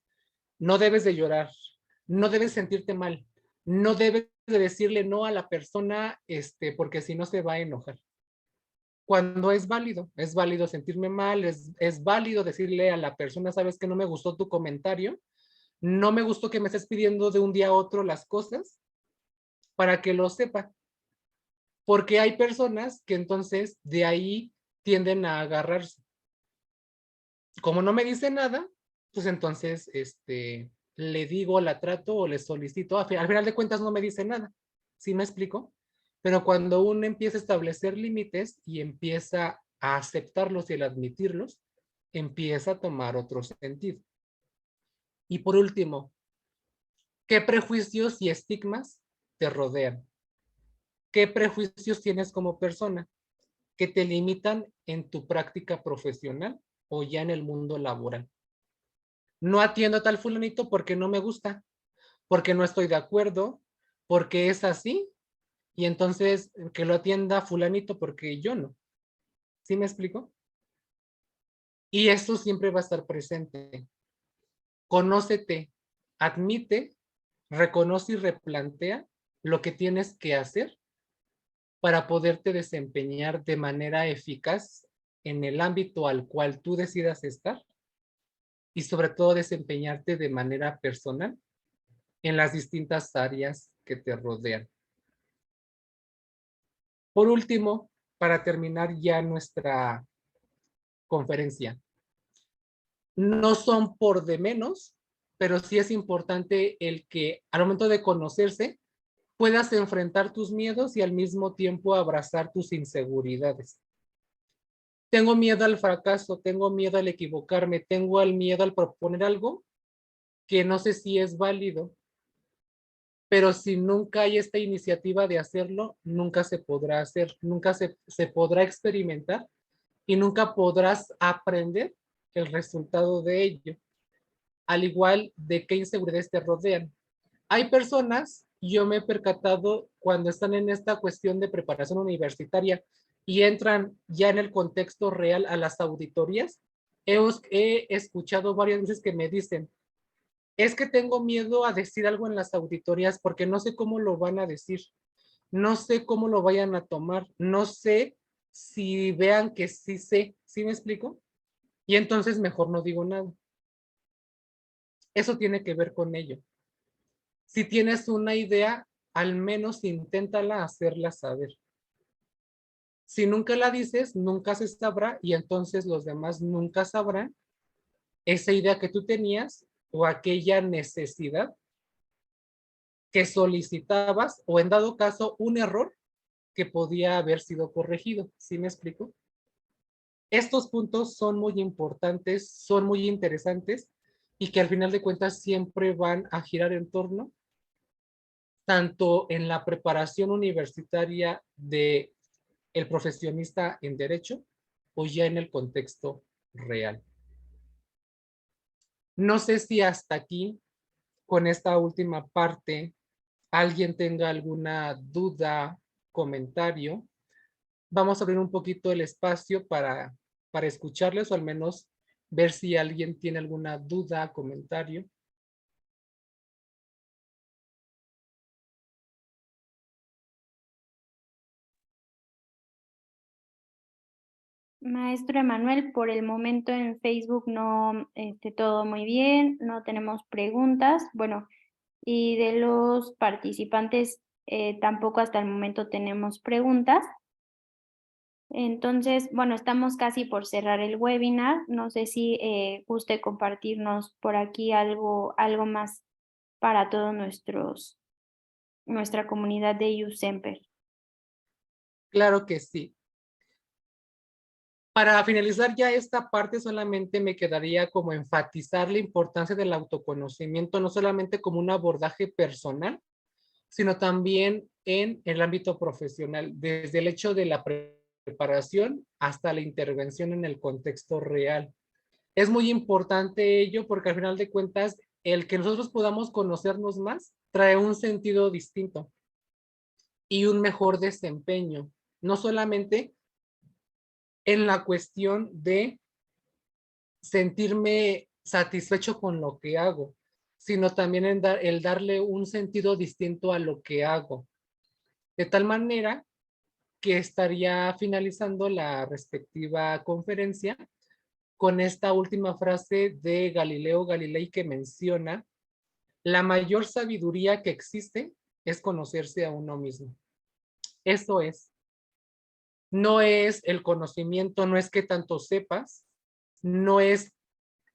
No debes de llorar, no debes sentirte mal, no debes de decirle no a la persona, porque si no se va a enojar. Cuando es válido sentirme mal, es válido decirle a la persona, sabes que no me gustó tu comentario, no me gustó que me estés pidiendo de un día a otro las cosas, para que lo sepa. Porque hay personas que entonces de ahí tienden a agarrarse. Como no me dice nada, pues entonces le digo, la trato o le solicito. Al final de cuentas no me dice nada. ¿Sí me explico? Pero cuando uno empieza a establecer límites y empieza a aceptarlos y al admitirlos, empieza a tomar otro sentido. Y por último, ¿qué prejuicios y estigmas te rodean? ¿Qué prejuicios tienes como persona que te limitan en tu práctica profesional o ya en el mundo laboral? No atiendo a tal fulanito porque no me gusta, porque no estoy de acuerdo, porque es así, y entonces que lo atienda fulanito porque yo no. ¿Sí me explico? Y eso siempre va a estar presente. Conócete, admite, reconoce y replantea lo que tienes que hacer para poderte desempeñar de manera eficaz en el ámbito al cual tú decidas estar y sobre todo desempeñarte de manera personal en las distintas áreas que te rodean. Por último, para terminar ya nuestra conferencia, no son por de menos, pero sí es importante el que al momento de conocerse puedas enfrentar tus miedos y al mismo tiempo abrazar tus inseguridades. Tengo miedo al fracaso, tengo miedo al equivocarme, tengo el miedo al proponer algo que no sé si es válido, pero si nunca hay esta iniciativa de hacerlo, nunca se podrá hacer, nunca se podrá experimentar y nunca podrás aprender el resultado de ello, al igual de qué inseguridades te rodean. Hay personas, yo me he percatado cuando están en esta cuestión de preparación universitaria y entran ya en el contexto real a las auditorías, he escuchado varias veces que me dicen, es que tengo miedo a decir algo en las auditorías porque no sé cómo lo van a decir, no sé cómo lo vayan a tomar, no sé si vean que sí sé, ¿sí me explico? Y entonces mejor no digo nada. Eso tiene que ver con ello. Si tienes una idea, al menos inténtala hacerla saber. Si nunca la dices, nunca se sabrá y entonces los demás nunca sabrán esa idea que tú tenías o aquella necesidad que solicitabas o en dado caso un error que podía haber sido corregido. ¿Sí me explico? Estos puntos son muy importantes, son muy interesantes y que al final de cuentas siempre van a girar en torno tanto en la preparación universitaria de el profesionista en derecho o ya en el contexto real. No sé si hasta aquí, con esta última parte, alguien tenga alguna duda, comentario. Vamos a abrir un poquito el espacio para escucharles o al menos ver si alguien tiene alguna duda, comentario. Maestro Emanuel, por el momento en Facebook no, todo muy bien, no tenemos preguntas. Bueno, y de los participantes tampoco hasta el momento tenemos preguntas. Entonces, bueno, estamos casi por cerrar el webinar. No sé si guste compartirnos por aquí algo más para todos nuestra comunidad de USEMPER. Claro que sí. Para finalizar ya esta parte, solamente me quedaría como enfatizar la importancia del autoconocimiento, no solamente como un abordaje personal, sino también en el ámbito profesional, desde el hecho de la preparación hasta la intervención en el contexto real. Es muy importante ello porque al final de cuentas, el que nosotros podamos conocernos más trae un sentido distinto y un mejor desempeño, no solamente en la cuestión de sentirme satisfecho con lo que hago, sino también en el darle un sentido distinto a lo que hago. De tal manera que estaría finalizando la respectiva conferencia con esta última frase de Galileo Galilei que menciona: la mayor sabiduría que existe es conocerse a uno mismo. Eso es. No es el conocimiento, no es qué tanto sepas, no es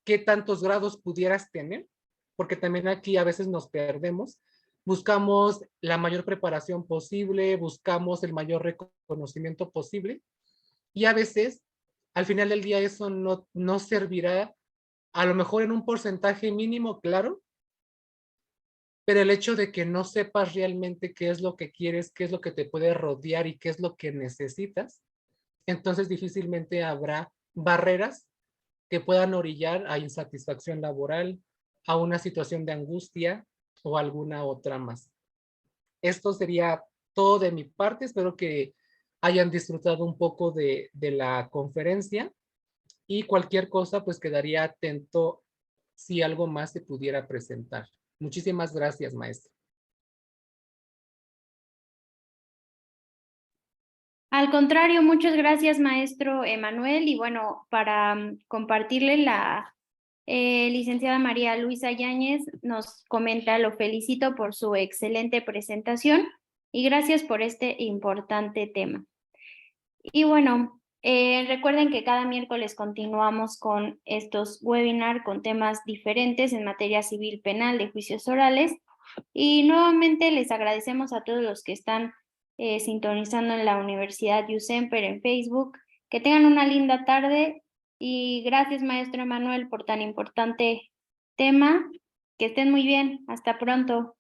qué tantos grados pudieras tener, porque también aquí a veces nos perdemos. Buscamos la mayor preparación posible, buscamos el mayor reconocimiento posible y a veces al final del día eso no servirá, a lo mejor en un porcentaje mínimo, claro, pero el hecho de que no sepas realmente qué es lo que quieres, qué es lo que te puede rodear y qué es lo que necesitas, entonces difícilmente habrá barreras que puedan orillar a insatisfacción laboral, a una situación de angustia o alguna otra más. Esto sería todo de mi parte. Espero que hayan disfrutado un poco de la conferencia y cualquier cosa, pues quedaría atento si algo más se pudiera presentar. Muchísimas gracias, maestro. Al contrario, muchas gracias, maestro Emanuel. Y bueno, para compartirle, la licenciada María Luisa Yáñez nos comenta: lo felicito por su excelente presentación y gracias por este importante tema. Y bueno, recuerden que cada miércoles continuamos con estos webinars con temas diferentes en materia civil, penal, de juicios orales. Y nuevamente les agradecemos a todos los que están sintonizando en la Universidad USEMPER en Facebook. Que tengan una linda tarde y gracias, maestro Emanuel, por tan importante tema. Que estén muy bien. Hasta pronto.